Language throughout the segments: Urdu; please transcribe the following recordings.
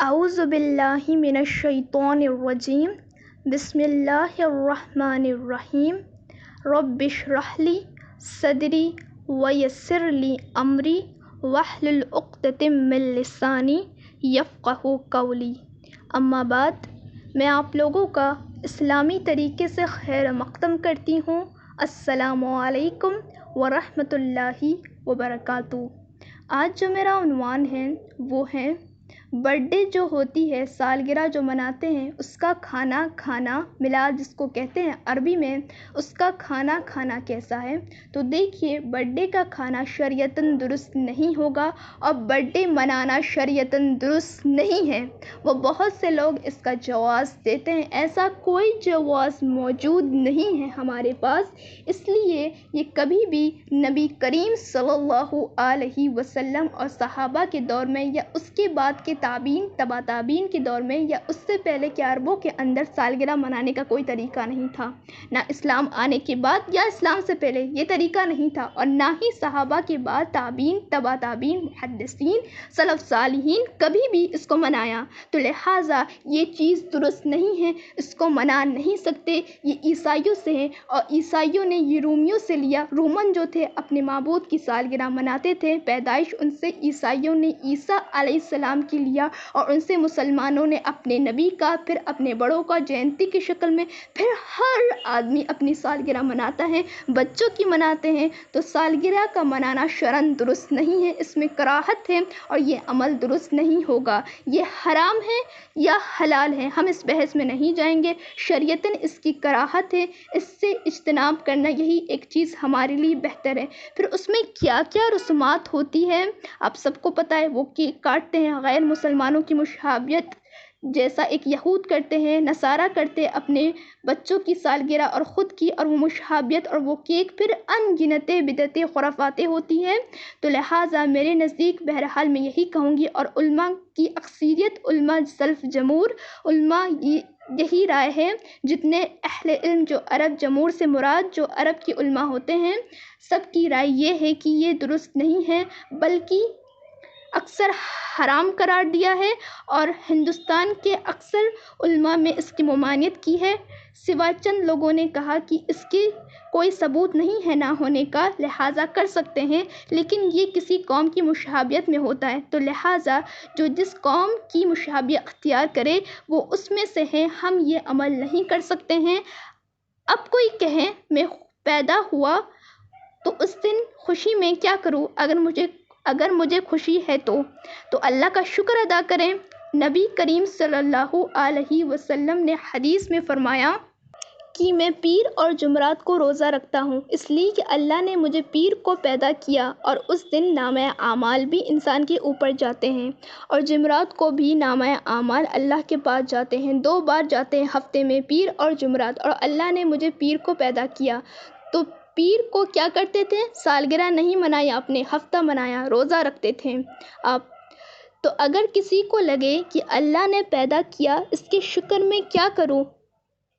اعوذ باللہ من الشیطان الرجیم بسم اللہ الرحمن الرحیم رب اشرح لی صدری ویسر لی امری واحلل عقدۃ من لسانی یفقہوا قولی۔ اما بعد، میں آپ لوگوں کا اسلامی طریقے سے خیر مقدم کرتی ہوں۔ السلام علیکم ورحمۃ اللہ وبرکاتہ۔ آج جو میرا عنوان ہے وہ ہے برتھ ڈے جو ہوتی ہے، سالگرہ جو مناتے ہیں، اس کا کھانا کھانا، میلاد جس کو کہتے ہیں عربی میں، اس کا کھانا کھانا کیسا ہے۔ تو دیکھیے، برتھ ڈے کا کھانا شریعتاً درست نہیں ہوگا اور برتھ ڈے منانا شریعتاً درست نہیں ہے۔ وہ بہت سے لوگ اس کا جواز دیتے ہیں، ایسا کوئی جواز موجود نہیں ہے ہمارے پاس، اس لیے یہ کبھی بھی نبی کریم صلی اللہ علیہ وسلم اور صحابہ کے دور میں یا اس کے بعد کے تابعین، تبع تابعین کے دور میں یا اس سے پہلے کے عربوں کے اندر سالگرہ منانے کا کوئی طریقہ نہیں تھا۔ نہ اسلام آنے کے بعد یا اسلام سے پہلے یہ طریقہ نہیں تھا، اور نہ ہی صحابہ کے بعد تابعین، تبع تابعین، محدثین، سلف صالحین کبھی بھی اس کو منایا۔ تو لہٰذا یہ چیز درست نہیں ہے، اس کو منا نہیں سکتے۔ یہ عیسائیوں سے ہے اور عیسائیوں نے یہ رومیوں سے لیا۔ رومن جو تھے اپنے معبود کی سالگرہ مناتے تھے، پیدائش ان سے عیسائیوں نے عیسیٰ علیہ السلام کی لیا، اور ان سے مسلمانوں نے اپنے نبی کا، پھر اپنے بڑوں کا جینتی کی شکل میں، پھر ہر آدمی اپنی سالگرہ مناتا ہے، بچوں کی مناتے ہیں۔ تو سالگرہ کا منانا شرعاً درست نہیں ہے، اس میں کراہت ہے اور یہ عمل درست نہیں ہوگا۔ یہ حرام ہے یا حلال ہے، ہم اس بحث میں نہیں جائیں گے۔ شریعتاً اس کی کراہت ہے، اس سے اجتناب کرنا یہی ایک چیز ہمارے لیے بہتر ہے۔ پھر اس میں کیا کیا رسومات ہوتی ہے آپ سب کو پتہ ہے۔ وہ کیک کاٹتے ہیں، غیر مسلمانوں کی مشابہت جیسا ایک یہود کرتے ہیں، نصارہ کرتے ہیں اپنے بچوں کی سالگرہ اور خود کی، اور وہ مشابہت اور وہ کیک پھر ان گنتیں بدعتیں خرافاتیں ہوتی ہیں۔ تو لہٰذا میرے نزدیک بہرحال میں یہی کہوں گی، اور علماء کی اکثریت، علماء سلف جمہور علماء یہی رائے ہے، جتنے اہل علم جو عرب، جمہور سے مراد جو عرب کے علماء ہوتے ہیں، سب کی رائے یہ ہے کہ یہ درست نہیں ہے، بلکہ اکثر حرام قرار دیا ہے، اور ہندوستان کے اکثر علماء میں اس کی ممانعت کی ہے، سوائے چند لوگوں نے کہا کہ اس کی کوئی ثبوت نہیں ہے نہ ہونے کا، لہٰذا کر سکتے ہیں، لیکن یہ کسی قوم کی مشابہت میں ہوتا ہے، تو لہٰذا جو جس قوم کی مشابہت اختیار کرے وہ اس میں سے ہے، ہم یہ عمل نہیں کر سکتے ہیں۔ اب کوئی کہے میں پیدا ہوا تو اس دن خوشی میں کیا کروں، اگر مجھے خوشی ہے تو اللہ کا شکر ادا کریں۔ نبی کریم صلی اللہ علیہ وسلم نے حدیث میں فرمایا کہ میں پیر اور جمعرات کو روزہ رکھتا ہوں، اس لیے کہ اللہ نے مجھے پیر کو پیدا کیا، اور اس دن نامہ اعمال بھی انسان کے اوپر جاتے ہیں، اور جمعرات کو بھی نامہ اعمال اللہ کے پاس جاتے ہیں، 2 بار جاتے ہیں ہفتے میں، پیر اور جمعرات، اور اللہ نے مجھے پیر کو پیدا کیا۔ تو پیر کو کیا کرتے تھے؟ سالگرہ نہیں منایا، اپنے ہفتہ منایا، روزہ رکھتے تھے آپ۔ تو اگر کسی کو لگے کہ اللہ نے پیدا کیا، اس کے شکر میں کیا کروں،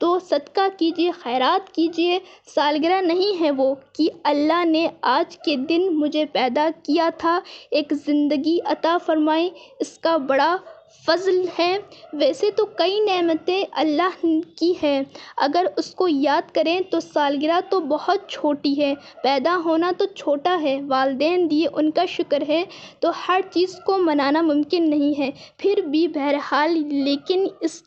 تو صدقہ کیجیے، خیرات کیجیے۔ سالگرہ نہیں ہے وہ کہ اللہ نے آج کے دن مجھے پیدا کیا تھا، ایک زندگی عطا فرمائی، اس کا بڑا فضل ہے۔ ویسے تو کئی نعمتیں اللہ کی ہیں، اگر اس کو یاد کریں تو سالگرہ تو بہت چھوٹی ہے، پیدا ہونا تو چھوٹا ہے، والدین دیے ان کا شکر ہے، تو ہر چیز کو منانا ممکن نہیں ہے۔ پھر بھی بہرحال لیکن اس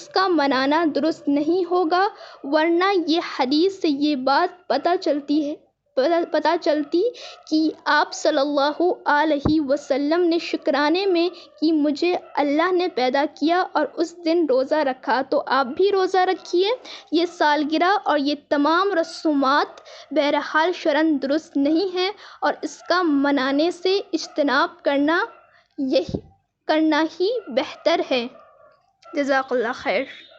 کا منانا درست نہیں ہوگا، ورنہ یہ حدیث سے یہ بات پتہ چلتی کہ آپ صلی اللہ علیہ وسلم نے شکرانے میں کہ مجھے اللہ نے پیدا کیا اور اس دن روزہ رکھا، تو آپ بھی روزہ رکھیے۔ یہ سالگرہ اور یہ تمام رسومات بہرحال شرعاً درست نہیں ہے، اور اس کا منانے سے اجتناب کرنا ہی بہتر ہے۔ جزاک اللہ خیر۔